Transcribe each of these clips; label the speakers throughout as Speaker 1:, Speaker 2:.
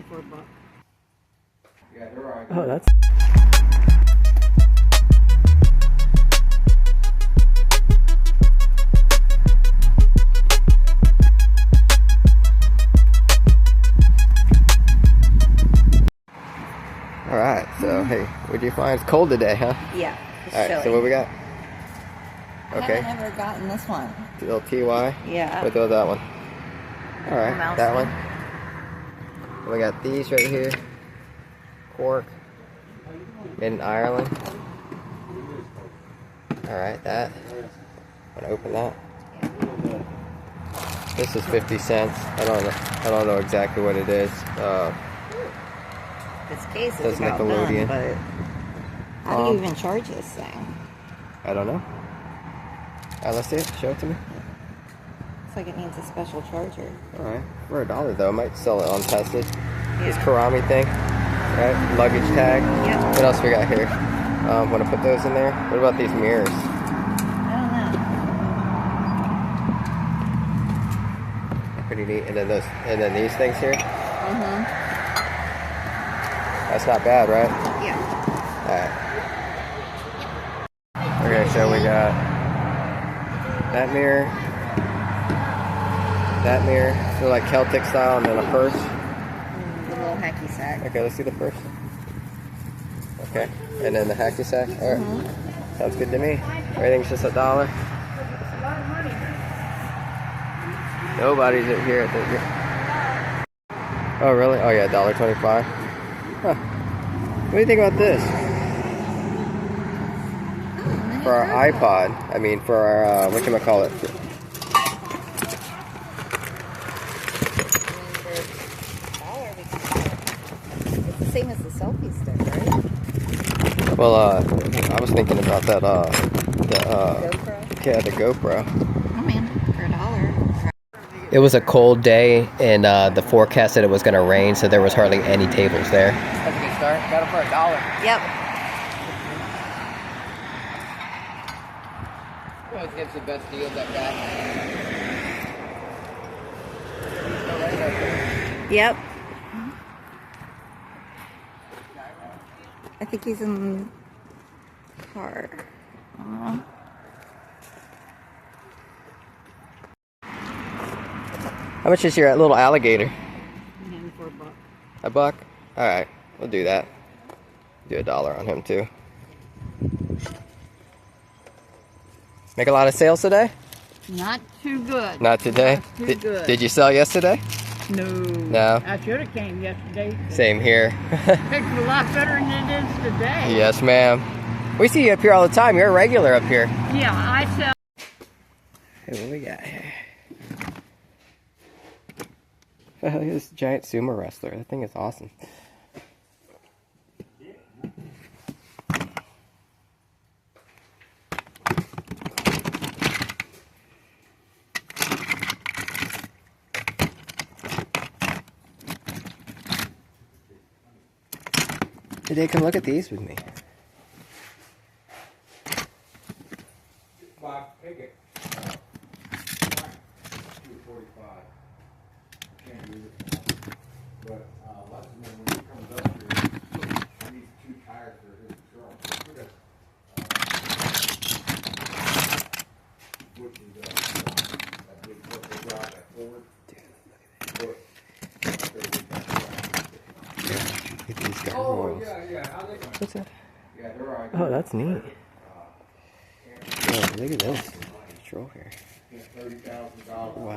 Speaker 1: for $1.
Speaker 2: Yeah, they're right.
Speaker 3: Oh, that's... Alright, so hey, what do you find? It's cold today, huh?
Speaker 1: Yeah, it's
Speaker 3: Alright,
Speaker 1: chilly.
Speaker 3: so what we got?
Speaker 1: I
Speaker 3: Okay.
Speaker 1: haven't ever gotten this one.
Speaker 3: The little TY?
Speaker 1: Yeah.
Speaker 3: What about that one? Alright,
Speaker 1: Mouse
Speaker 3: that
Speaker 1: one.
Speaker 3: one. We got these right here. Cork. Made in Ireland. Alright, that. I'm gonna open that. This is 50 cents. I don't know exactly what it is.
Speaker 1: This case
Speaker 3: That's
Speaker 1: is about
Speaker 3: Nickelodeon.
Speaker 1: done, but how do you even charge this thing?
Speaker 3: I don't know. Let's see it. Show it to me.
Speaker 1: Looks like it needs a special charger.
Speaker 3: Alright. For $1 though. I might sell it untested. This
Speaker 1: Yeah.
Speaker 3: Karami thing. Right? Luggage tag.
Speaker 1: Yep.
Speaker 3: What else we got here? Want to put those in there? What about these mirrors?
Speaker 1: I don't know.
Speaker 3: Pretty neat. And then these things here.
Speaker 1: Mm-hmm.
Speaker 3: That's not bad, right?
Speaker 1: Yeah.
Speaker 3: Alright. Okay, so we got that mirror, so like Celtic style, and then a purse.
Speaker 1: The little hacky sack.
Speaker 3: Okay, let's see the purse. Okay, and then the hacky sack. Alright, sounds good to me. Everything's just $1. Nobody's at here at the... Oh, really? Oh, yeah, $1.25. Huh. What do you think about this? For our iPod, I mean for our, whatchamacallit.
Speaker 1: It's the same as the selfie stick, right?
Speaker 3: Well, I was thinking about that,
Speaker 1: GoPro?
Speaker 3: yeah, the GoPro.
Speaker 1: Oh man, for $1.
Speaker 3: It was a cold day, and the forecast said it was going to rain, so there was hardly any tables there. That's a good start. Got it for $1.
Speaker 1: Yep.
Speaker 3: Always gets the best deals I've got.
Speaker 1: Yep. I think he's in the car.
Speaker 3: How much is your little alligator?
Speaker 1: For $1.
Speaker 3: $1? Alright, we'll do that. Do $1 on him too. Make a lot of sales today?
Speaker 1: Not too good.
Speaker 3: Not today?
Speaker 1: Not too good.
Speaker 3: Did you sell yesterday?
Speaker 1: No.
Speaker 3: No?
Speaker 1: I should have came yesterday.
Speaker 3: Same here.
Speaker 1: It's a lot better than it is today.
Speaker 3: Yes, ma'am. We see you up here all the time. You're a regular up here.
Speaker 1: Yeah, I sell.
Speaker 3: Hey, what we got here? Look at this giant sumo wrestler. That thing is awesome. Today, come look at these with me.
Speaker 2: Bob, take it. $2.45. Can't use it. But Lexington, when he comes up here, he needs 2 tires for his truck. Which is that big truck they got, that Ford. Look.
Speaker 3: Look at these
Speaker 2: Oh,
Speaker 3: gargoyles.
Speaker 2: yeah.
Speaker 3: What's that?
Speaker 2: Yeah, they're right.
Speaker 3: Oh, that's neat. Oh, look at this control here.
Speaker 2: $30,000.
Speaker 3: Wow.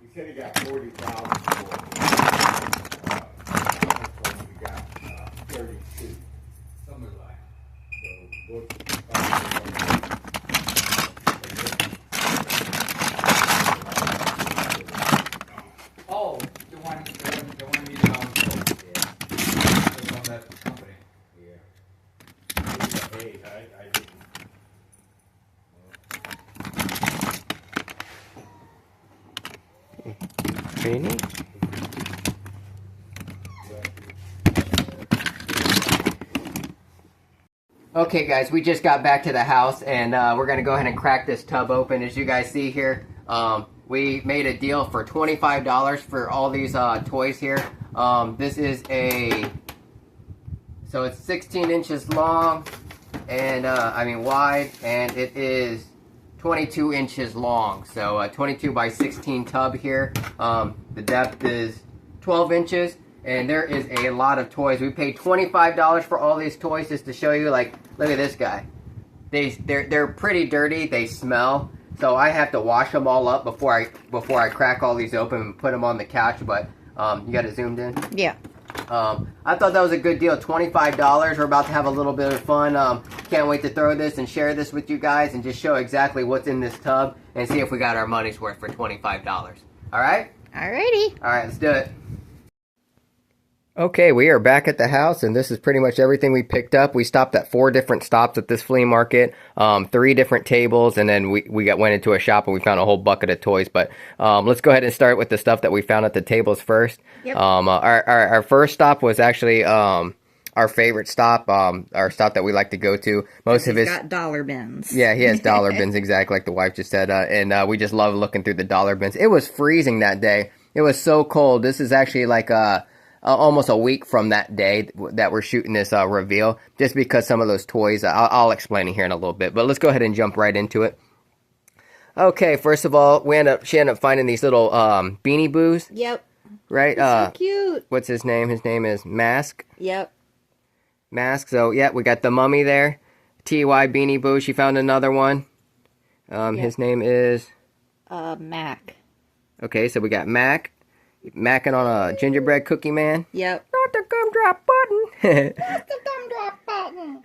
Speaker 2: He said he got 40,000 for it. We got 32. Something like. So, oh, the one you from that company. Yeah. Hey, I didn't.
Speaker 3: Pretty neat. Okay, guys, we just got back to the house, and we're going to go ahead and crack this tub open. As you guys see here, we made a deal for $25 for all these toys here. This is so it's 16 inches long, and wide, and it is 22 inches long. So 22 by 16 tub here. The depth is 12 inches. And there is a lot of toys. We paid $25 for all these toys just to show you. Like, look at this guy. They're pretty dirty. They smell. So I have to wash them all up before I crack all these open and put them on the couch. But you got it zoomed in?
Speaker 1: Yeah.
Speaker 3: I thought that was a good deal. $25. We're about to have a little bit of fun. Can't wait to throw this and share this with you guys and just show exactly what's in this tub and see if we got our money's worth for $25. All right?
Speaker 1: Alrighty.
Speaker 3: All right, let's do it. Okay, we are back at the house, and this is pretty much everything we picked up. We stopped at 4 different stops at this flea market, 3 different went into a shop and we found a whole bucket of toys. But let's go ahead and start with the stuff that we found at the tables first.
Speaker 1: Yep.
Speaker 3: Our first stop was actually our favorite stop, our stop that we like to go to. Most of his
Speaker 1: got dollar bins.
Speaker 3: Yeah, he has dollar bins, exactly like the wife just said, and we just love looking through the dollar bins. It was freezing that day. It was so cold. This is actually like almost a week from that day that we're shooting this reveal, just because some of those toys, I'll explain it here in a little bit, but let's go ahead and jump right into it. Okay, first of all, she ended up finding these little Beanie Boos.
Speaker 1: Yep.
Speaker 3: Right?
Speaker 1: So cute.
Speaker 3: What's his name? His name is Mask.
Speaker 1: Yep.
Speaker 3: Mask. So, yeah, we got the mummy there. TY Beanie Boo. She found another one.
Speaker 1: Yep.
Speaker 3: His name is...
Speaker 1: Mac.
Speaker 3: Okay, so we got Mac. Macking on a gingerbread cookie man.
Speaker 1: Yep.
Speaker 3: Not the gumdrop button.
Speaker 1: Not the gumdrop button.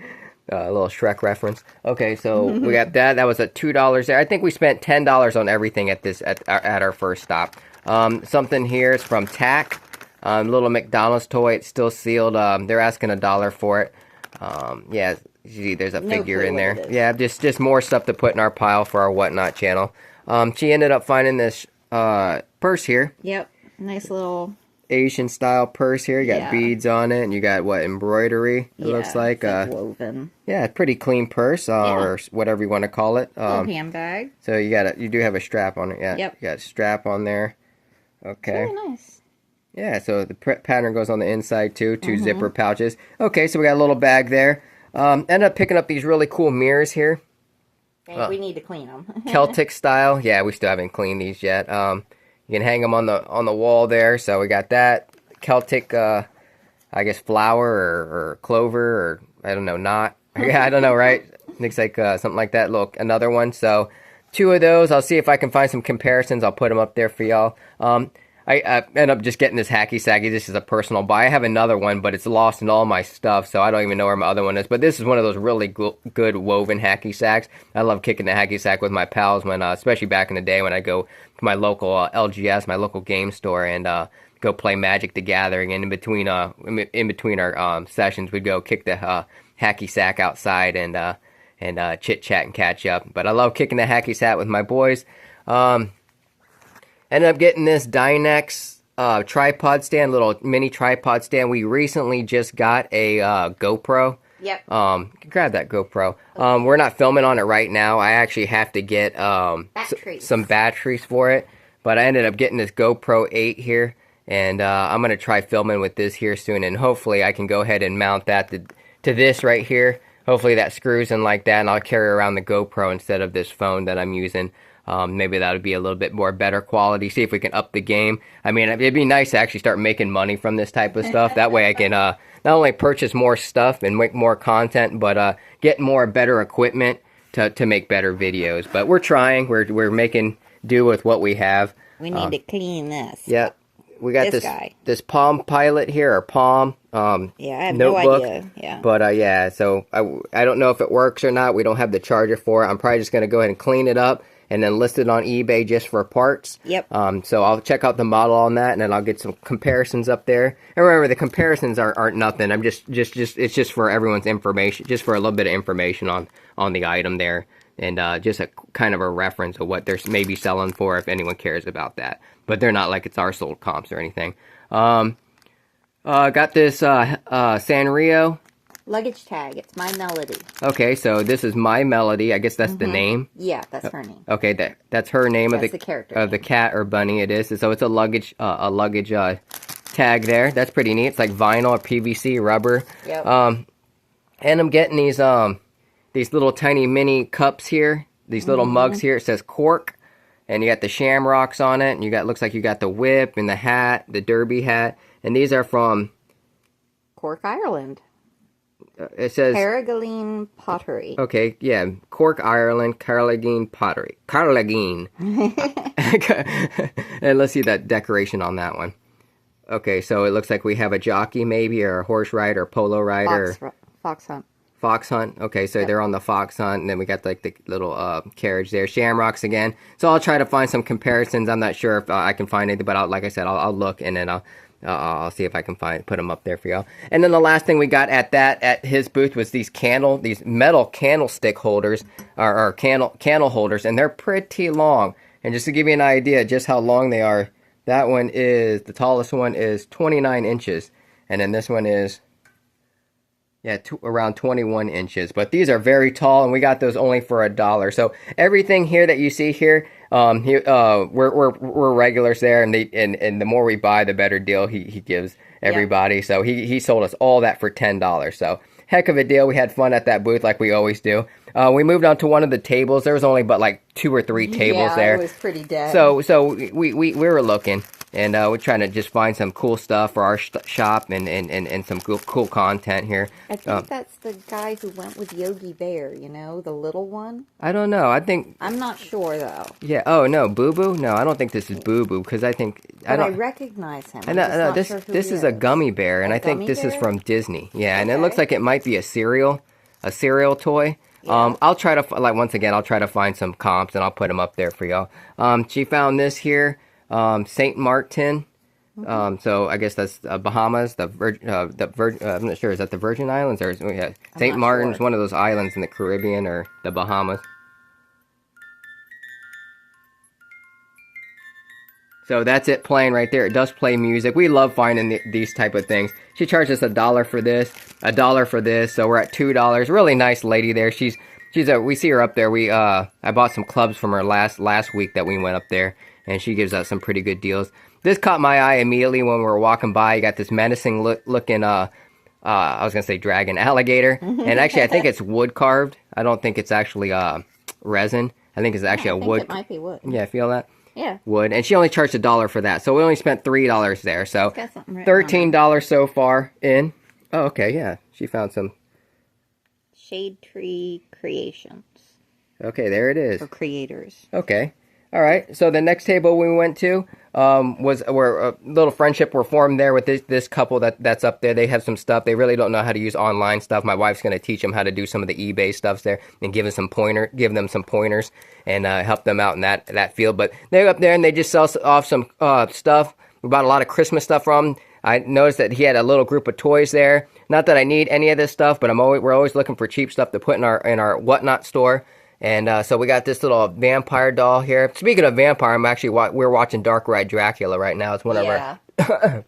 Speaker 3: A little Shrek reference. Okay, so we got that. That was at $2 there. I think we spent $10 on everything at our first stop. Something here is from Tack. Little McDonald's toy. It's still sealed. They're asking $1 for it. Yeah, see, there's a figure in there. Yeah, just more stuff to put in our pile for our Whatnot channel. She ended up finding this purse here.
Speaker 1: Yep. Nice little
Speaker 3: Asian style purse here. You got beads on it, and you got what, embroidery? It looks like
Speaker 1: woven.
Speaker 3: Yeah, pretty clean purse, or whatever you want to call it.
Speaker 1: Little handbag.
Speaker 3: So you do have a strap on it. Yeah.
Speaker 1: Yep.
Speaker 3: You got a strap on there. Okay.
Speaker 1: Very nice.
Speaker 3: Yeah. So the pattern goes on the inside too. 2 zipper pouches. Okay. So we got a little bag there. Ended up picking up these really cool mirrors here.
Speaker 1: We need to clean them.
Speaker 3: Celtic style. Yeah, we still haven't cleaned these yet. You can hang them on the wall there. So we got that Celtic, I guess flower or clover, or I don't know, knot. Yeah, I don't know, right? Looks like something like that. Look, another one. So 2 of those. I'll see if I can find some comparisons. I'll put them up there for y'all. I end up just getting this hacky sacky. This is a personal buy. I have another one, but it's lost in all my stuff, so I don't even know where my other one is. But this is one of those really good woven hacky sacks. I love kicking the hacky sack with my pals, when, especially back in the day when I go to my local LGS, my local game store, and go play Magic the Gathering. And in between our sessions, we'd go kick the hacky sack outside and chit chat and catch up. But I love kicking the hacky sack with my boys. Ended up getting this Dynex tripod stand, little mini tripod stand. We recently just got a GoPro.
Speaker 1: Yep.
Speaker 3: Grab that GoPro. We're not filming on it right now. I actually have to get some batteries for it. But I ended up getting this GoPro 8 here. And I'm going to try filming with this here soon. And hopefully I can go ahead and mount that to this right here. Hopefully that screws in like that. And I'll carry around the GoPro instead of this phone that I'm using. Maybe that would be a little bit more better quality. See if we can up the game. I mean, it'd be nice to actually start making money from this type of stuff. That way I can not only purchase more stuff and make more content, but get more better equipment to make better videos. But we're trying. We're making do with what we have.
Speaker 1: We need to clean this.
Speaker 3: Yeah. We got this Palm Pilot here, or Palm
Speaker 1: yeah, I have
Speaker 3: notebook.
Speaker 1: no idea. Yeah.
Speaker 3: But yeah, so I don't know if it works or not. We don't have the charger for it. I'm probably just going to go ahead and clean it up and then list it on eBay just for parts.
Speaker 1: Yep.
Speaker 3: So I'll check out the model on that, and then I'll get some comparisons up there. And remember, the comparisons aren't nothing. I'm just it's just for everyone's information, just for a little bit of information on the item there, and just a kind of a reference of what they're maybe selling for if anyone cares about that. But they're not like it's our sold comps or anything. Got this Sanrio
Speaker 1: Luggage tag. It's My Melody.
Speaker 3: Okay, so this is My Melody. I guess that's the name.
Speaker 1: Yeah, that's her name.
Speaker 3: Okay, that's her name
Speaker 1: That's
Speaker 3: of
Speaker 1: the character
Speaker 3: of the
Speaker 1: name.
Speaker 3: cat or bunny. It is. So it's a luggage tag there. That's pretty neat. It's like vinyl or PVC rubber.
Speaker 1: Yep.
Speaker 3: And I'm getting these little tiny mini cups here. These little mugs here. It says cork, and you got the shamrocks on it, and you got looks like you got the whip and the hat, the derby hat, and these are from
Speaker 1: Cork, Ireland.
Speaker 3: it says
Speaker 1: Carrigaline Pottery.
Speaker 3: okay, yeah, Cork, Ireland, Carlogyne pottery, Carlogyne. And let's see that decoration on that one. Okay, so it looks like we have a jockey maybe, or a horse rider, polo rider,
Speaker 1: Fox hunt.
Speaker 3: fox hunt. Okay, so they're on the fox hunt, and then we got like the little carriage there, shamrocks again. So I'll try to find some comparisons. I'm not sure if I can find anything, but like I said, I'll look, and then I'll see if I can put them up there for y'all. And then the last thing we got at his booth was these metal candlestick holders, or candle holders, and they're pretty long. And just to give you an idea just how long they are, that one is, the tallest one is 29 inches. And then this one is, yeah, around 21 inches. But these are very tall, and we got those only for $1. So everything here that you see here, we're regulars there, and the more we buy, the better deal he gives everybody. Yeah. So he sold us all that for $10. So heck of a deal. We had fun at that booth like we always do. We moved on to one of the tables. There was only but like 2 or 3 tables there.
Speaker 1: Yeah, it was pretty dead.
Speaker 3: So we were looking, and we're trying to just find some cool stuff for our shop and some cool content here.
Speaker 1: I think that's the guy who went with Yogi Bear, you know, the little one.
Speaker 3: I don't know.
Speaker 1: I'm not sure, though.
Speaker 3: Yeah. Oh, no. Boo Boo? No, I don't think this is Boo Boo, because I think...
Speaker 1: But I recognize him.
Speaker 3: No, this is a gummy bear, and I think this is from Disney. Yeah, and it looks like it might be a cereal toy. Yeah. I'll try to, once again, I'll try to find some comps, and I'll put them up there for y'all. She found this here, St. Martin. So I guess that's Bahamas, I'm not sure, is that the Virgin Islands, or St. Martin's, one of those islands in the Caribbean or the Bahamas. So that's it playing right there. It does play music. We love finding these type of things. She charged us $1 for this, $1 for this, so we're at $2. Really nice lady there. We see her up there. I bought some clubs from her last week that we went up there, and she gives us some pretty good deals. This caught my eye immediately when we were walking by. You got this menacing looking I was gonna say dragon alligator, and actually I think it's wood carved. I don't think it's actually resin. I think it's actually a wood.
Speaker 1: It might be wood.
Speaker 3: Yeah, feel that?
Speaker 1: Yeah.
Speaker 3: Wood, and she only charged $1 for that, so we only spent $3 there. So $13 so far in. Oh, okay, yeah. She found some
Speaker 1: Shade Tree Creations.
Speaker 3: Okay, there it is.
Speaker 1: For creators.
Speaker 3: Okay. All right. So the next table we went to was where a little friendship were formed there with this couple that's up there. They have some stuff. They really don't know how to use online stuff. My wife's going to teach them how to do some of the eBay stuffs there and give them some pointers and help them out in that field. But they're up there and they just sell off some stuff. We bought a lot of Christmas stuff from them. I noticed that he had a little group of toys there. Not that I need any of this stuff, but we're always looking for cheap stuff to put in our whatnot store. And so we got this little vampire doll here. Speaking of vampire, we're watching Dark Ride Dracula right now. It's one of our...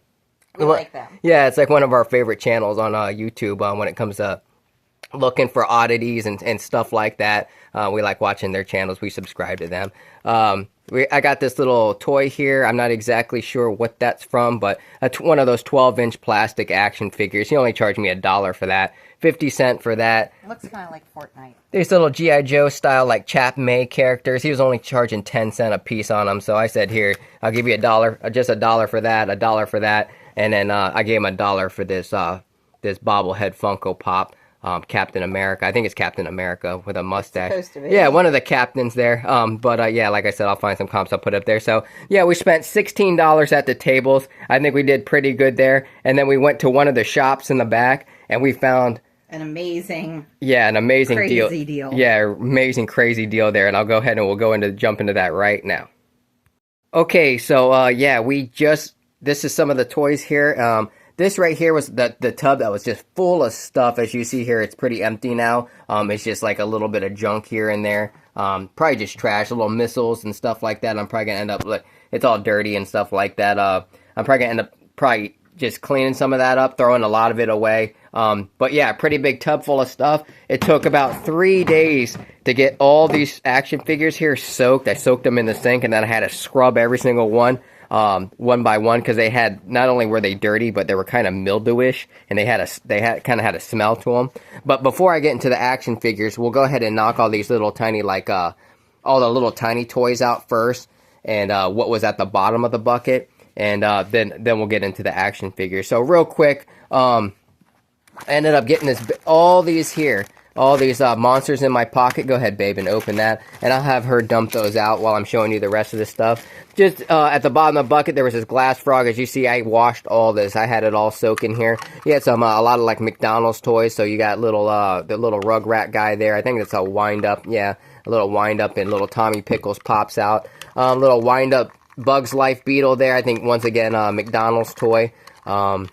Speaker 1: We like that.
Speaker 3: Yeah, it's like one of our favorite channels on YouTube when it comes to looking for oddities and stuff like that. We like watching their channels. We subscribe to them. I got this little toy here. I'm not exactly sure what that's from, but one of those 12-inch plastic action figures. He only charged me $1 for that. 50 cents for that.
Speaker 1: It looks kind of like Fortnite.
Speaker 3: These little G.I. Joe style, like Chap May characters. He was only charging 10 cents a piece on them. So I said, here, I'll give you $1, just $1 for that, $1 for that. And then I gave him $1 for this bobblehead Funko Pop. Captain America. I think it's Captain America with a mustache.
Speaker 1: It's supposed to be.
Speaker 3: Yeah, one of the captains there. But yeah, like I said, I'll find some comps I'll put up there. So yeah, we spent $16 at the tables. I think we did pretty good there. And then we went to one of the shops in the back and we found
Speaker 1: an amazing
Speaker 3: crazy deal. Yeah, amazing crazy deal there. And I'll go ahead and we'll jump into that right now. Okay, so yeah, this is some of the toys here. This right here was the tub that was just full of stuff. As you see here, it's pretty empty now. It's just like a little bit of junk here and there. Probably just trash, little missiles and stuff like that. I'm probably going to end up, it's all dirty and stuff like that. I'm probably going to end up just cleaning some of that up, throwing a lot of it away. But yeah, pretty big tub full of stuff. It took about 3 days to get all these action figures here soaked. I soaked them in the sink, and then I had to scrub every single one by one, because they had, not only were they dirty, but they were kind of mildewish, and they kind of had a smell to them. But before I get into the action figures, we'll go ahead and knock all these little tiny, like all the little tiny toys out first, and what was at the bottom of the bucket, and then we'll get into the action figures. So real quick, I ended up getting all these monsters in my pocket. Go ahead, babe, and open that, and I'll have her dump those out while I'm showing you the rest of this stuff. Just at the bottom of the bucket, there was this glass frog. As you see, I washed all this. I had it all soaked in here. You had a lot of like McDonald's toys. So you got the little Rugrat guy there. I think that's a wind up. Yeah, a little wind up, and little Tommy Pickles pops out. Little wind up Bugs Life Beetle there. I think once again McDonald's toy. And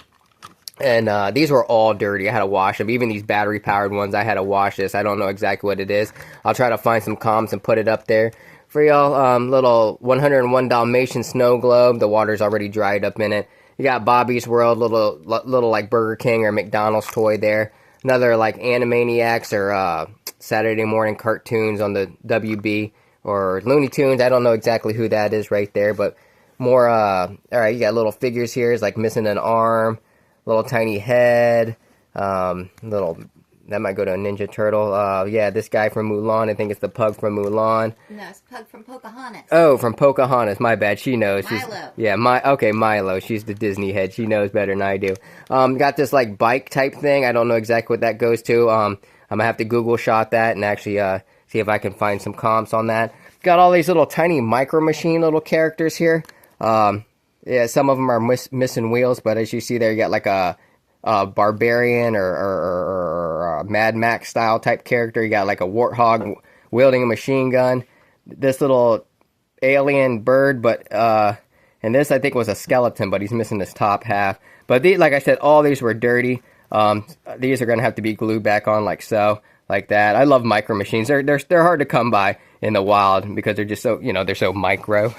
Speaker 3: these were all dirty. I had to wash them. Even these battery-powered ones, I had to wash this. I don't know exactly what it is. I'll try to find some comps and put it up there for y'all. Little 101 Dalmatian snow globe. The water's already dried up in it. You got Bobby's World, little like Burger King or McDonald's toy there. Another like Animaniacs or Saturday morning cartoons on the WB or Looney Tunes. I don't know exactly who that is right there, but more. All right, you got little figures here. It's like missing an arm. Little tiny head, that might go to a Ninja Turtle. Yeah, this guy from Mulan. I think it's the pug from Mulan.
Speaker 1: No, it's Pug from Pocahontas.
Speaker 3: Oh, from Pocahontas. My bad. She knows.
Speaker 1: Milo.
Speaker 3: Milo. She's the Disney head. She knows better than I do. Got this like bike type thing. I don't know exactly what that goes to. I'm gonna have to Google shot that and actually see if I can find some comps on that. Got all these little tiny Micro Machine little characters here. Yeah, some of them are missing wheels, but as you see there, you got like a barbarian or a Mad Max style type character. You got like a warthog wielding a machine gun. This little alien bird, but and this I think was a skeleton, but he's missing his top half. But like I said, all these were dirty. These are gonna have to be glued back on like so, like that. I love Micro Machines. They're hard to come by in the wild because they're just so, they're so micro.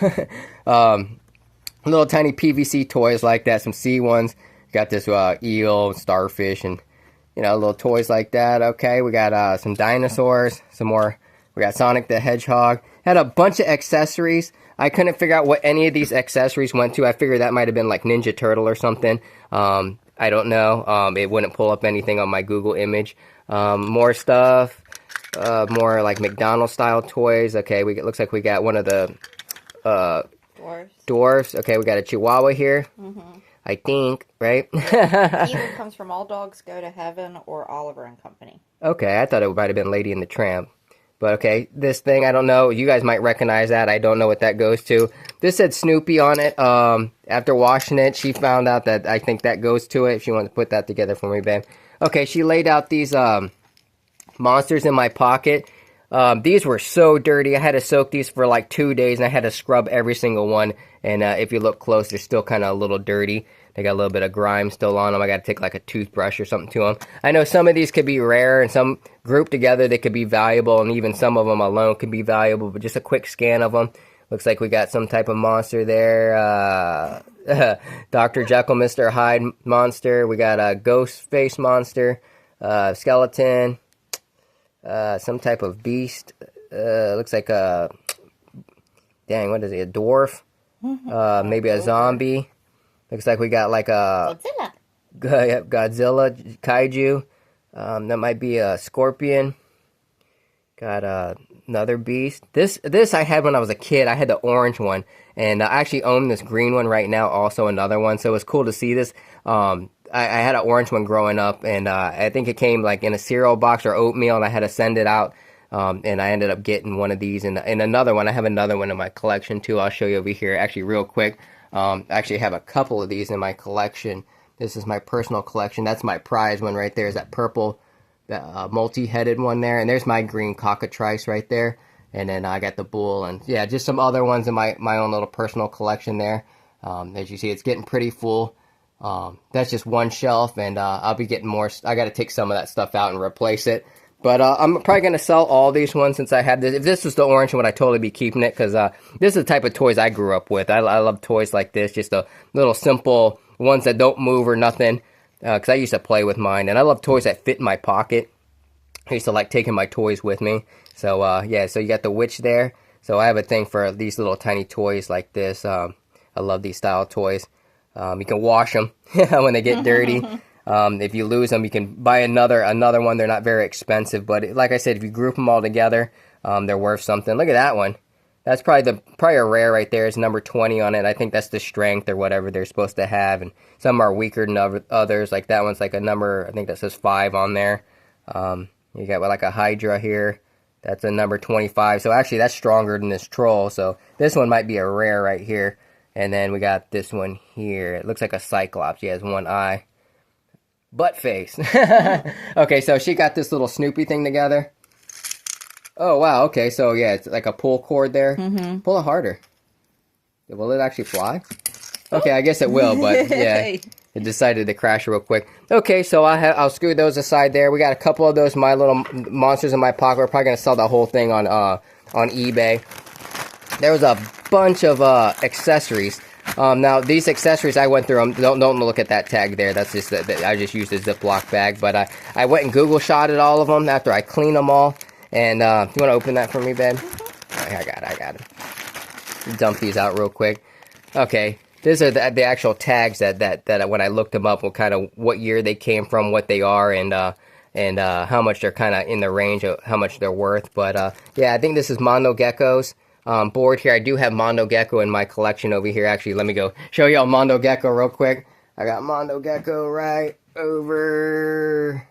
Speaker 3: Little tiny PVC toys like that, some sea ones. Got this eel, starfish, and little toys like that. Okay, we got some dinosaurs, some more. We got Sonic the Hedgehog. Had a bunch of accessories. I couldn't figure out what any of these accessories went to. I figured that might have been like Ninja Turtle or something. I don't know. It wouldn't pull up anything on my Google image. More stuff. More like McDonald's style toys. Okay, it looks like we got one of the dwarfs. Okay, we got a Chihuahua here. Mm-hmm. I think, right?
Speaker 1: Either comes from All Dogs Go to Heaven or Oliver and Company. Okay,
Speaker 3: I thought it might have been Lady and the Tramp. But okay, this thing, I don't know. You guys might recognize that. I don't know what that goes to. This said Snoopy on it. After washing it, she found out that I think that goes to it. If she wants to put that together for me, babe. Okay, she laid out these monsters in my pocket. These were so dirty. I had to soak these for like 2 days, and I had to scrub every single one. And if you look close, they're still kind of a little dirty. They got a little bit of grime still on them. I got to take like a toothbrush or something to them. I know some of these could be rare, and some grouped together they could be valuable, and even some of them alone could be valuable. But just a quick scan of them. Looks like we got some type of monster there. Dr. Jekyll, Mr. Hyde monster. We got a ghost face monster, skeleton. Some type of beast. Looks like a... Dang, what is it? A dwarf? Maybe a zombie. Looks like we got like a... Godzilla. Kaiju. That might be a scorpion. Got another beast. This I had when I was a kid. I had the orange one. And I actually own this green one right now. Also another one. So it was cool to see this. I had an orange one growing up, and I think it came like in a cereal box or oatmeal, and I had to send it out, and I ended up getting one of these and another one. I have another one in my collection too. I'll show you over here actually real quick. I actually have a couple of these in my collection. This is my personal collection. That's my prize one right there, is that purple multi-headed one there, and there's my green cockatrice right there, and then I got the bull, and yeah, just some other ones in my own little personal collection there. As you see, it's getting pretty full. That's just one shelf, and I'll be getting more. I got to take some of that stuff out and replace it. But I'm probably going to sell all these ones since I had this. If this was the orange one, I'd totally be keeping it, because this is the type of toys I grew up with. I love toys like this, just a little simple ones that don't move or nothing. Because I used to play with mine, and I love toys that fit in my pocket. I used to like taking my toys with me. So yeah, so you got the witch there. So I have a thing for these little tiny toys like this. I love these style toys. You can wash them when they get dirty. If you lose them, you can buy another one. They're not very expensive, but like I said, if you group them all together, they're worth something. Look at that one. That's probably a rare right there. It's number 20 on it. I think that's the strength or whatever they're supposed to have. And some are weaker than others. Like that one's like a number, I think that says 5 on there. You got like a Hydra here. That's a number 25. So actually that's stronger than this troll. So this one might be a rare right here. And then we got this one here. It looks like a Cyclops. He has one eye. Butt face. Okay, so she got this little Snoopy thing together. Oh, wow. Okay, so yeah, it's like a pull cord there. Pull it harder. Will it actually fly? Okay, I guess it will, but yeah, it decided to crash real quick. Okay, so I'll screw those aside there. We got a couple of those My Little Monsters in my pocket. We're probably going to sell the whole thing on eBay. There was a bunch of accessories. Now, these accessories, I went through them. Don't look at that tag there. That's just I just used a Ziploc bag. But I went and Google shotted all of them after I cleaned them all. And you want to open that for me, babe? I got it. Dump these out real quick. Okay, these are the actual tags that when I looked them up, what kind of what year they came from, what they are, and how much they're kind of in the range of how much they're worth. But yeah, I think this is Mondo Gecko's board here. I do have Mondo Gecko in my collection over here. Actually, let me go show y'all Mondo Gecko real quick. I got Mondo Gecko right over.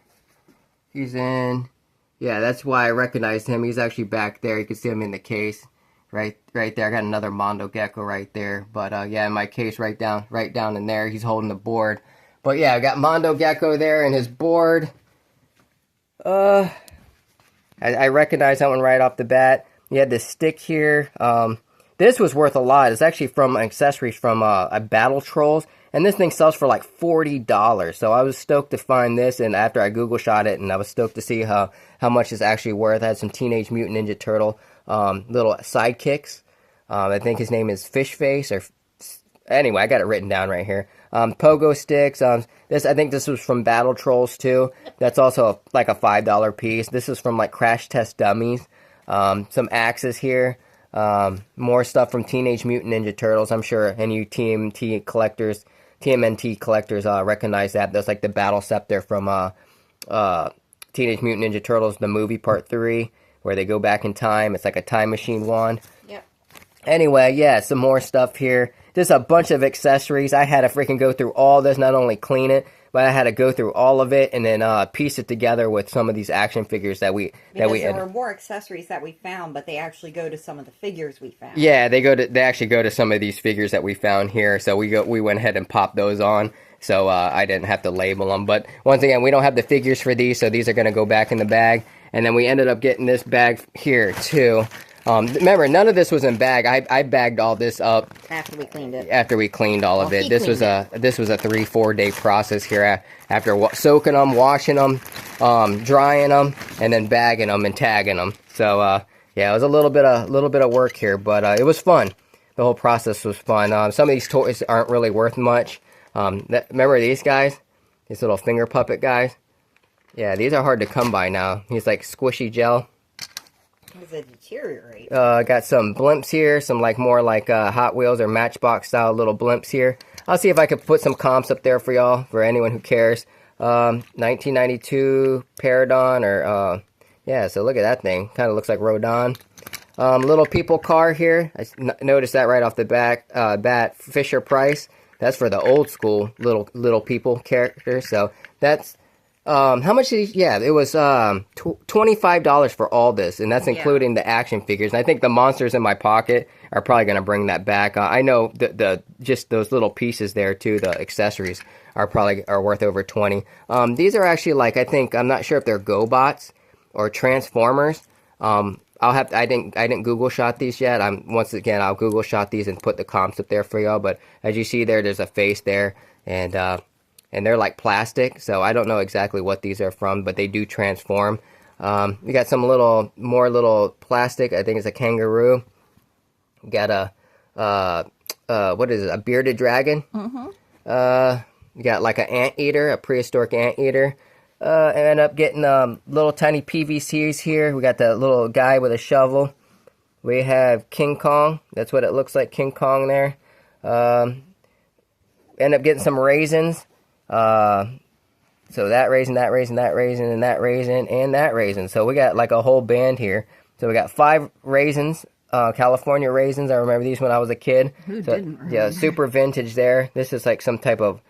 Speaker 3: He's in. Yeah, that's why I recognized him. He's actually back there. You can see him in the case, right there. I got another Mondo Gecko right there. But yeah, in my case, right down in there, he's holding the board. But yeah, I got Mondo Gecko there and his board. I recognize that one right off the bat. You had this stick here. This was worth a lot. It's actually from accessories from a Battle Trolls. And this thing sells for like $40. So I was stoked to find this. And after I Google shot it, and I was stoked to see how much it's actually worth. I had some Teenage Mutant Ninja Turtle little sidekicks. I think his name is Fish Face. Or anyway, I got it written down right here. Pogo sticks. I think this was from Battle Trolls too. That's also like a $5 piece. This is from like Crash Test Dummies. Some axes here. More stuff from Teenage Mutant Ninja Turtles. I'm sure any you TMNT collectors recognize that. That's like the Battle Scepter from Teenage Mutant Ninja Turtles, the movie Part 3, where they go back in time. It's like a time machine wand.
Speaker 1: Yep.
Speaker 3: Anyway, yeah, some more stuff here. Just a bunch of accessories. I had to freaking go through all this, not only clean it, but I had to go through all of it and then piece it together with some of these action figures that we
Speaker 4: there were more accessories that we found, but they actually go to some of the figures we found.
Speaker 3: Yeah, they actually go to some of these figures that we found here. So we went ahead and popped those on. So I didn't have to label them. But once again, we don't have the figures for these, so these are going to go back in the bag. And then we ended up getting this bag here too. Remember, none of this was in bag. I bagged all this up
Speaker 1: After we cleaned it.
Speaker 3: after we cleaned all of it. This was a 3-4 day process here after soaking them, washing them, drying them, and then bagging them and tagging them. So yeah, it was a little bit of work here, but it was fun. The whole process was fun. Some of these toys aren't really worth much. Remember these guys? These little finger puppet guys? Yeah, these are hard to come by now. He's like squishy gel.
Speaker 4: Does it deteriorate?
Speaker 3: Got some blimps here, some more like Hot Wheels or Matchbox style little blimps here. I'll see if I could put some comps up there for y'all, for anyone who cares. 1992 Paradon, or yeah, so look at that thing. Kind of looks like Rodon. Little People car here. I noticed that right off the bat. Fisher Price. That's for the old school little people characters. So that's how much did he, yeah, it was $25 for all this, and that's including the action figures. And I think the monsters in my pocket are probably going to bring that back. I know the just those little pieces there too, the accessories are worth over 20. These are actually I think, I'm not sure if they're GoBots or Transformers. I didn't Google shot these yet. Once again, I'll Google shot these and put the comps up there for y'all. But as you see there's a face there, and they're like plastic, so I don't know exactly what these are from, but they do transform. We got some more little plastic. I think it's a kangaroo. We got a what is it? A bearded dragon. You got like an anteater, a prehistoric anteater. I end up getting little tiny PVCs here. We got the little guy with a shovel. We have King Kong. That's what it looks like, King Kong there. End up getting some raisins. So that raisin, that raisin, that raisin, and that raisin, and that raisin. So we got like a whole band here. So we got 5 raisins, California raisins. I remember these when I was a kid.
Speaker 4: Who
Speaker 3: So,
Speaker 4: didn't remember?
Speaker 3: yeah, super vintage there. This is like some type of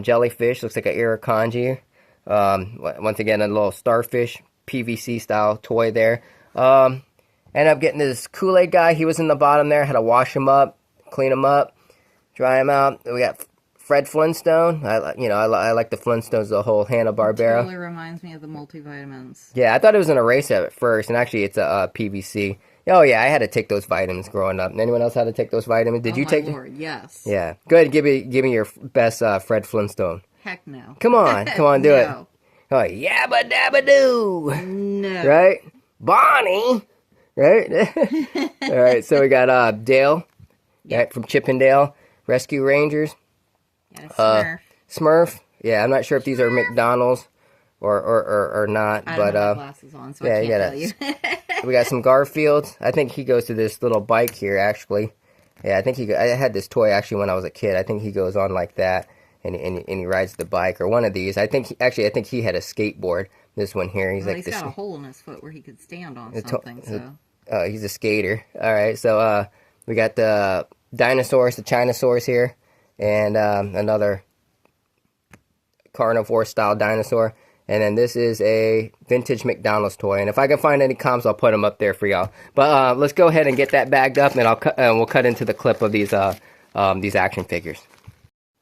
Speaker 3: jellyfish. Looks like an irukandji. Once again, a little starfish PVC style toy there. Ended up getting this Kool-Aid guy. He was in the bottom there. Had to wash him up, clean him up, dry him out. We got Fred Flintstone. I like the Flintstones, the whole Hanna-Barbera.
Speaker 4: Totally reminds me of the multivitamins.
Speaker 3: Yeah, I thought it was an eraser at first, and actually it's a PVC. Oh yeah, I had to take those vitamins growing up. Anyone else had to take those vitamins? Did you take?
Speaker 4: Lord, yes.
Speaker 3: Yeah, good. Give me your best Fred Flintstone.
Speaker 4: Heck no.
Speaker 3: Come on, do
Speaker 4: No.
Speaker 3: it. Oh, yabba dabba doo.
Speaker 4: No.
Speaker 3: Right, Bonnie. Right. All right. So we got Dale, right, from Chippendale Rescue Rangers.
Speaker 4: Yeah, Smurf.
Speaker 3: Smurf. Yeah, I'm not sure if these are McDonald's or not,
Speaker 4: I don't
Speaker 3: but
Speaker 4: have my glasses on, so
Speaker 3: yeah,
Speaker 4: I
Speaker 3: you
Speaker 4: can't
Speaker 3: gotta-
Speaker 4: tell you.
Speaker 3: we got some Garfields. I think he goes to this little bike here, actually. Yeah, I think I had this toy actually when I was a kid. I think he goes on like that, and he rides the bike or one of these. I think he had a skateboard. This one here, he's
Speaker 4: Well,
Speaker 3: like
Speaker 4: he's
Speaker 3: this.
Speaker 4: got a hole in his foot where he could stand on
Speaker 3: It's-
Speaker 4: something, so...
Speaker 3: He's a skater. All right, so we got the dinosaurs, the Chinosaurs here, and another carnivore style dinosaur. And then this is a vintage McDonald's toy. And if I can find any comps, I'll put them up there for y'all. But let's go ahead and get that bagged up, and we'll cut into the clip of these action figures.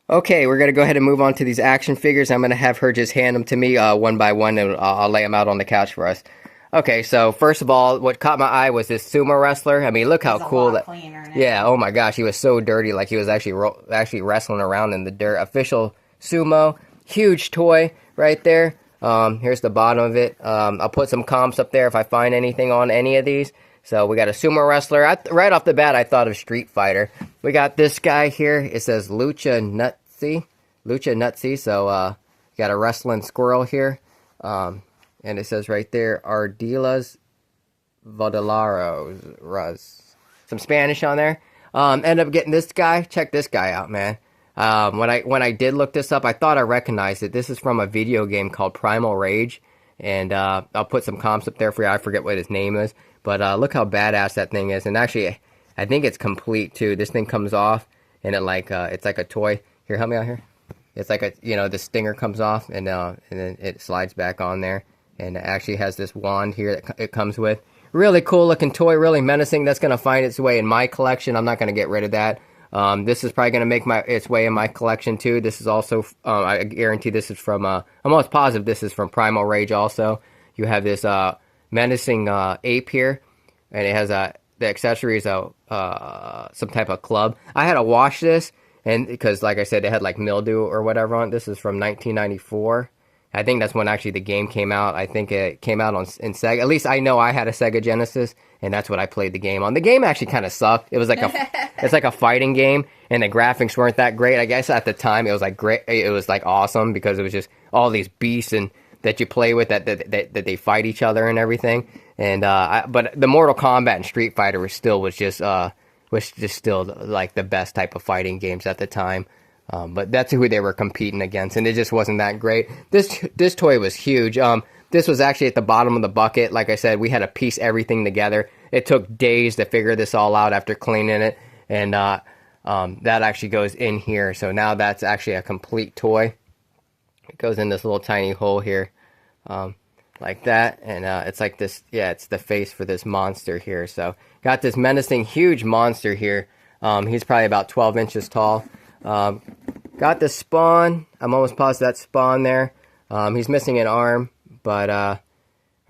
Speaker 3: Okay, we're gonna go ahead and move on to these action figures. I'm gonna have her just hand them to me one by one, and I'll lay them out on the couch for us. Okay, so first of all, what caught my eye was this sumo wrestler. I mean, look how
Speaker 4: He's a
Speaker 3: cool
Speaker 4: lot
Speaker 3: that.
Speaker 4: cleaner now.
Speaker 3: Yeah. Oh my gosh, he was so dirty. Like he was actually wrestling around in the dirt. Official sumo, huge toy right there. Here's the bottom of it. I'll put some comps up there if I find anything on any of these. So we got a sumo wrestler. Right off the bat, I thought of Street Fighter. We got this guy here. It says Lucha Nutzy. So got a wrestling squirrel here. And it says right there, Ardilas Vodelaros. Some Spanish on there. Ended up getting this guy. Check this guy out, man. When I did look this up, I thought I recognized it. This is from a video game called Primal Rage. And I'll put some comps up there for you. I forget what his name is. But look how badass that thing is. And actually, I think it's complete, too. This thing comes off, and it's like a toy. Here, help me out here. It's like the stinger comes off, and then it slides back on there. And it actually has this wand here that it comes with. Really cool looking toy, really menacing. That's going to find its way in my collection. I'm not going to get rid of that. This is probably going to make its way in my collection too. This is also, I guarantee this is from, I'm almost positive this is from Primal Rage also. You have this menacing ape here, and it has the accessory is some type of club. I had to wash this, and because like I said, it had like mildew or whatever on it. This is from 1994. I think that's when actually the game came out. I think it came out in Sega. At least I know I had a Sega Genesis, and that's what I played the game on. The game actually kind of sucked. It was like it's like a fighting game, and the graphics weren't that great. I guess at the time it was like great. It was like awesome because it was just all these beasts and that you play with that they fight each other and everything. And but the Mortal Kombat and Street Fighter was just still like the best type of fighting games at the time. But that's who they were competing against, and it just wasn't that great. This toy was huge. This was actually at the bottom of the bucket. Like I said, we had to piece everything together. It took days to figure this all out after cleaning it, and that actually goes in here. So now that's actually a complete toy. It goes in this little tiny hole here, like that, and it's like this. Yeah, it's the face for this monster here. So got this menacing, huge monster here. He's probably about 12 inches tall. Got the Spawn. I'm almost positive that's Spawn there. He's missing an arm, but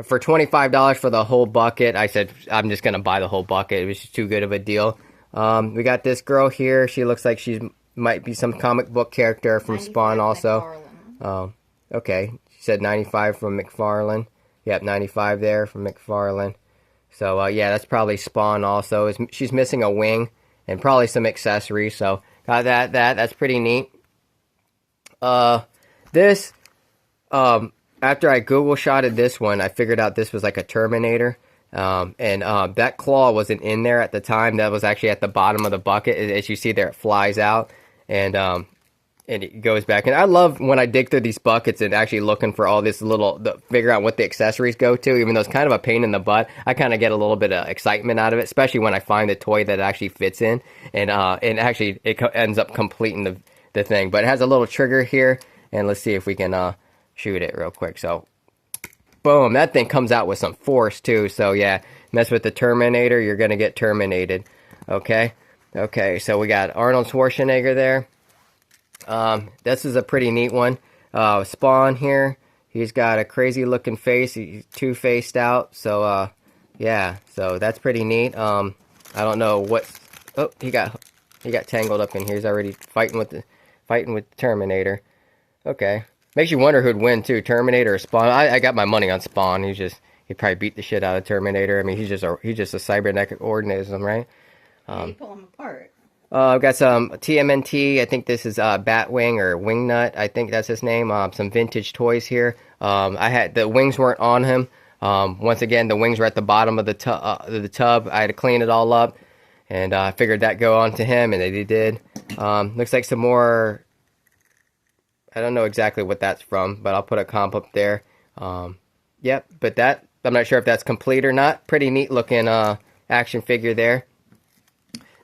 Speaker 3: for $25 for the whole bucket, I said I'm just gonna buy the whole bucket. It was just too good of a deal. We got this girl here. She looks like she might be some comic book character from Spawn also. Okay, she said 95 from McFarlane. Yep, 95 there from McFarlane. So yeah, that's probably Spawn also. She's missing a wing and probably some accessories. So got that. That's pretty neat. This, after I Google shotted this one, I figured out this was like a Terminator. That claw wasn't in there at the time. That was actually at the bottom of the bucket. As you see there, it flies out. And it goes back. And I love when I dig through these buckets and actually looking for all this figure out what the accessories go to, even though it's kind of a pain in the butt. I kind of get a little bit of excitement out of it, especially when I find a toy that actually fits in. And actually, it ends up completing the thing. But it has a little trigger here. And let's see if we can shoot it real quick. So, boom. That thing comes out with some force, too. So, yeah, mess with the Terminator, you're going to get terminated. Okay? Okay, so we got Arnold Schwarzenegger there. This is a pretty neat one. Spawn here. He's got a crazy looking face. He's two-faced out. So, yeah. So that's pretty neat. I don't know what. Oh, he got tangled up in here. He's already fighting with the Terminator. Okay. Makes you wonder who'd win too, Terminator or Spawn. I got my money on Spawn. He'd probably beat the shit out of Terminator. I mean, he's just a cybernetic organism, right?
Speaker 4: How do you pull him apart?
Speaker 3: I've got some TMNT. I think this is Batwing or Wingnut. I think that's his name. Some vintage toys here. I had the wings weren't on him. Once again, the wings were at the bottom of the tub. I had to clean it all up, and I figured that go on to him, and they did. Looks like some more. I don't know exactly what that's from, but I'll put a comp up there. Yep, but that I'm not sure if that's complete or not. Pretty neat looking action figure there.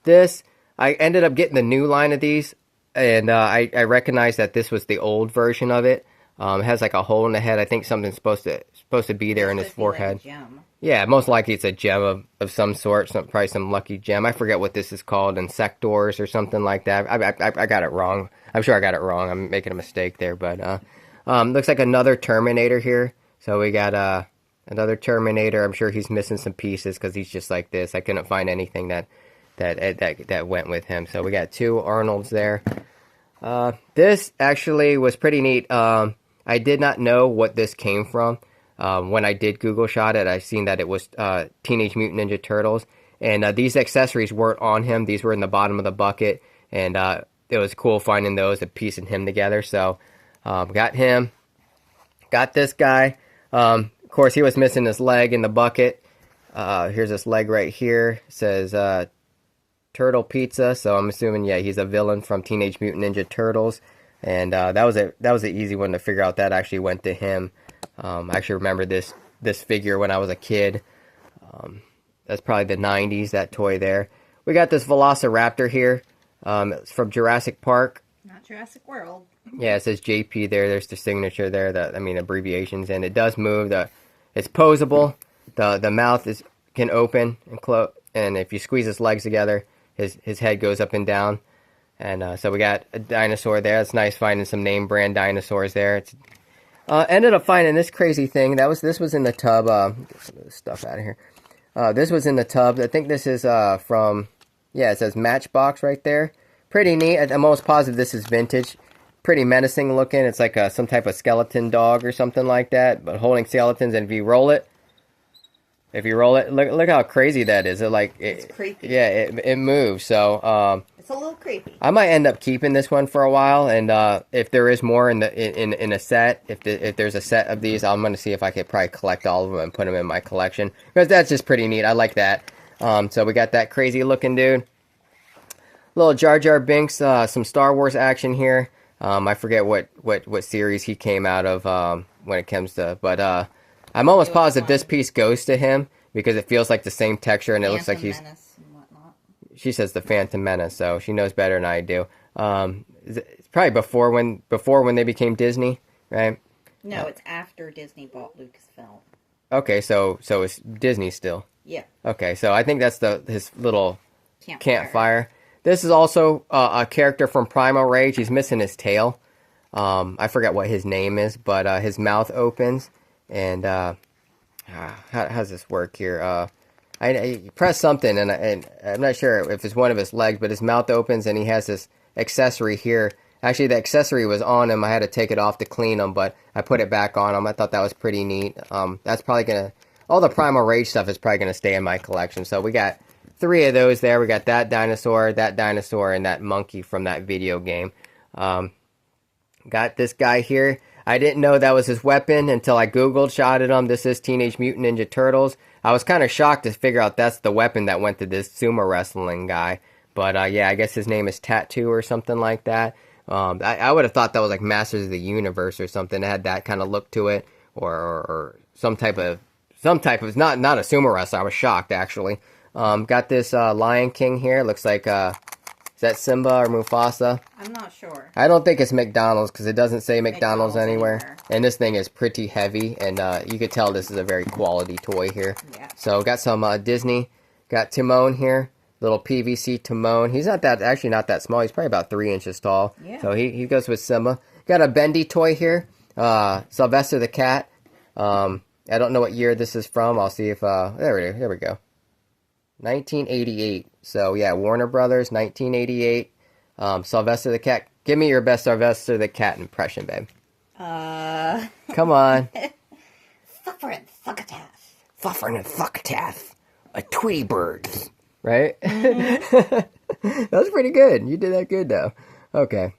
Speaker 3: This. I ended up getting the new line of these, and I recognized that this was the old version of it. It has like a hole in the head. I think something's supposed to be there in his forehead.
Speaker 4: Like a gem.
Speaker 3: Yeah, most likely it's a gem of some sort. Probably some lucky gem. I forget what this is called, Insectors or something like that. I got it wrong. I'm sure I got it wrong. I'm making a mistake there, but looks like another Terminator here. So we got another Terminator. I'm sure he's missing some pieces because he's just like this. I couldn't find anything that went with him. So we got two Arnolds there. This actually was pretty neat. I did not know what this came from. When I did Google shot it, I seen that it was Teenage Mutant Ninja Turtles. And these accessories weren't on him. These were in the bottom of the bucket. And it was cool finding those and piecing him together. So got him. Got this guy. Of course, he was missing his leg in the bucket. Here's this leg right here. It says Turtle Pizza, so I'm assuming, yeah, he's a villain from Teenage Mutant Ninja Turtles, and that was an easy one to figure out. That actually went to him. I actually remember this figure when I was a kid. That's probably the 90s, that toy there. We got this Velociraptor here. It's from Jurassic Park.
Speaker 4: Not Jurassic World.
Speaker 3: Yeah, it says JP there. There's the signature there, abbreviations, and it does move. It's posable. The mouth can open and close, and if you squeeze his legs together, his head goes up and down. And so we got a dinosaur there. It's nice finding some name brand dinosaurs there. Ended up finding this crazy thing. This was in the tub. Get some of this stuff out of here. This was in the tub. I think this is from, yeah, it says Matchbox right there. Pretty neat. I'm almost positive this is vintage. Pretty menacing looking. It's like some type of skeleton dog or something like that, but holding skeletons. And if you roll it, look how crazy that is. It's creepy. Yeah, it moves. So
Speaker 4: it's a little creepy.
Speaker 3: I might end up keeping this one for a while, and if there is more in a set, if there's a set of these, I'm gonna see if I could probably collect all of them and put them in my collection, because that's just pretty neat. I like that. So we got that crazy looking dude. Little Jar Jar Binks, some Star Wars action here. I forget what series he came out of when it comes to, but I'm almost positive this piece goes to him because it feels like the same texture, and it looks like he's. She says the Phantom Menace, so she knows better than I do. It's probably before when they became Disney, right?
Speaker 4: No, it's after Disney bought Lucasfilm.
Speaker 3: Okay, so it's Disney still.
Speaker 4: Yeah.
Speaker 3: Okay, so I think that's his little campfire. This is also a character from Primal Rage. He's missing his tail. I forget what his name is, but his mouth opens. And how does this work here? I press something, and I'm not sure if it's one of his legs, but his mouth opens, and he has this accessory here. Actually, the accessory was on him. I had to take it off to clean him, but I put it back on him. I thought that was pretty neat. That's probably going to... All the Primal Rage stuff is probably going to stay in my collection. So we got 3 of those there. We got that dinosaur, and that monkey from that video game. Got this guy here. I didn't know that was his weapon until I Googled, shotted him. This is Teenage Mutant Ninja Turtles. I was kind of shocked to figure out that's the weapon that went to this sumo wrestling guy. But yeah, I guess his name is Tattoo or something like that. I would have thought that was like Masters of the Universe or something. It had that kind of look to it, or some type of not a sumo wrestler. I was shocked actually. Got this Lion King here. Looks like is that Simba or Mufasa?
Speaker 4: I'm not sure.
Speaker 3: I don't think it's McDonald's because it doesn't say McDonald's
Speaker 4: McDonald's
Speaker 3: anywhere. And this thing is pretty heavy, and you could tell this is a very quality toy here.
Speaker 4: Yeah.
Speaker 3: So got some Disney. Got Timon here, little PVC Timon. He's not that small. He's probably about 3 inches tall.
Speaker 4: Yeah.
Speaker 3: So he goes with Simba. Got a bendy toy here, Sylvester the Cat. I don't know what year this is from. I'll see if there we go. 1988. So yeah, Warner Brothers, 1988. Sylvester the Cat. Give me your best Sylvester the Cat impression, babe. Come on.
Speaker 4: Fluffer and Thuckatath.
Speaker 3: Fluffer and Thuckatath. A Tweety bird. Right? That was pretty good. You did that good though. Okay.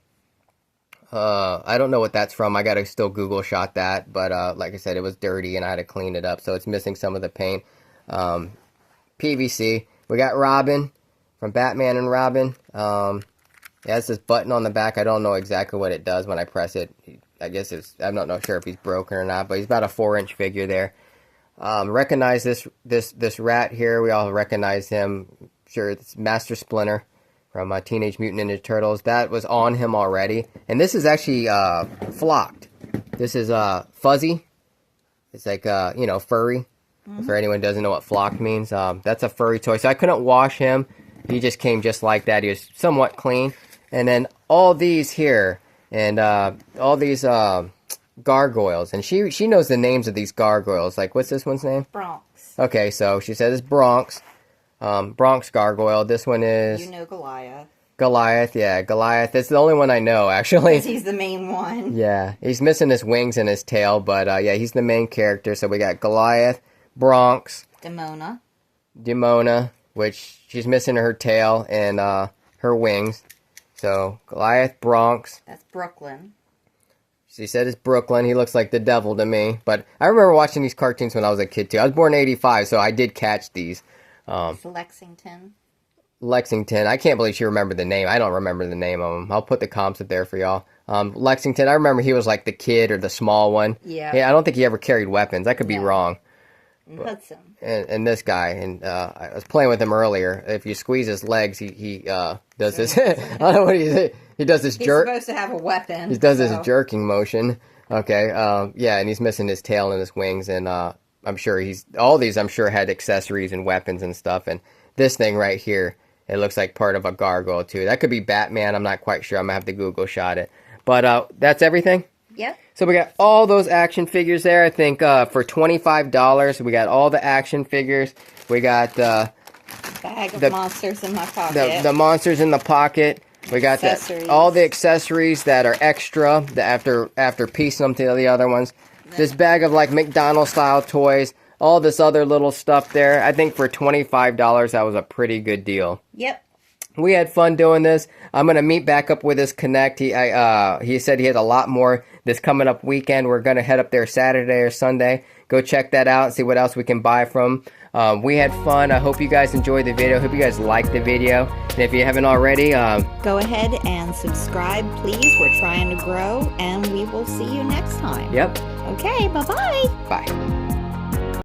Speaker 3: I don't know what that's from. I gotta still Google shot that, but like I said, it was dirty and I had to clean it up, so it's missing some of the paint. PVC. We got Robin from Batman and Robin. It has this button on the back. I don't know exactly what it does when I press it. I guess I'm not sure if he's broken or not, but he's about a 4-inch figure there. Recognize this rat here. We all recognize him. Sure, it's Master Splinter from Teenage Mutant Ninja Turtles. That was on him already. And this is actually flocked. This is fuzzy. It's like, furry. For anyone who doesn't know what flocked means. That's a furry toy. So I couldn't wash him. He just came just like that. He was somewhat clean. And then all these here. And all these gargoyles. And she knows the names of these gargoyles. Like, what's this one's name?
Speaker 4: Bronx.
Speaker 3: Okay, so she said it's Bronx. Bronx gargoyle. This one is...
Speaker 4: You know Goliath.
Speaker 3: Goliath, yeah. Goliath. It's the only one I know, actually.
Speaker 4: Because he's the main one.
Speaker 3: Yeah. He's missing his wings and his tail. But, yeah, he's the main character. So we got Goliath, Bronx. Demona, which she's missing her tail and her wings. So, Goliath, Bronx.
Speaker 4: That's Brooklyn.
Speaker 3: She said it's Brooklyn. He looks like the devil to me. But I remember watching these cartoons when I was a kid, too. I was born in 85, so I did catch these.
Speaker 4: It's Lexington.
Speaker 3: Lexington. I can't believe she remembered the name. I don't remember the name of him. I'll put the comps up there for y'all. Lexington, I remember he was like the kid or the small one.
Speaker 4: Yeah.
Speaker 3: Yeah, I don't think he ever carried weapons. I could be wrong.
Speaker 4: And Hudson.
Speaker 3: And this guy, and I was playing with him earlier. If you squeeze his legs, he does this. I don't know what he does this jerk.
Speaker 4: He's supposed to have a weapon.
Speaker 3: He does this jerking motion. Okay, yeah, and he's missing his tail and his wings, and I'm sure all these had accessories and weapons and stuff. And this thing right here, it looks like part of a gargoyle too. That could be Batman. I'm not quite sure. I'm gonna have to Google shot it. But that's everything.
Speaker 4: Yep.
Speaker 3: So we got all those action figures there. I think for $25, we got all the action figures. We got
Speaker 4: bag of monsters in my pocket.
Speaker 3: The monsters in the pocket. We got all the accessories that are extra after piecing them to the other ones. This bag of like McDonald's style toys. All this other little stuff there. I think for $25, that was a pretty good deal.
Speaker 4: Yep.
Speaker 3: We had fun doing this. I'm gonna meet back up with his Connect. He said he had a lot more this coming up weekend. We're gonna head up there Saturday or Sunday. Go check that out and see what else we can buy from. We had fun. I hope you guys enjoyed the video. I hope you guys liked the video. And if you haven't already,
Speaker 4: go ahead and subscribe, please. We're trying to grow, and we will see you next time.
Speaker 3: Yep.
Speaker 4: Okay. Bye-bye.
Speaker 3: Bye.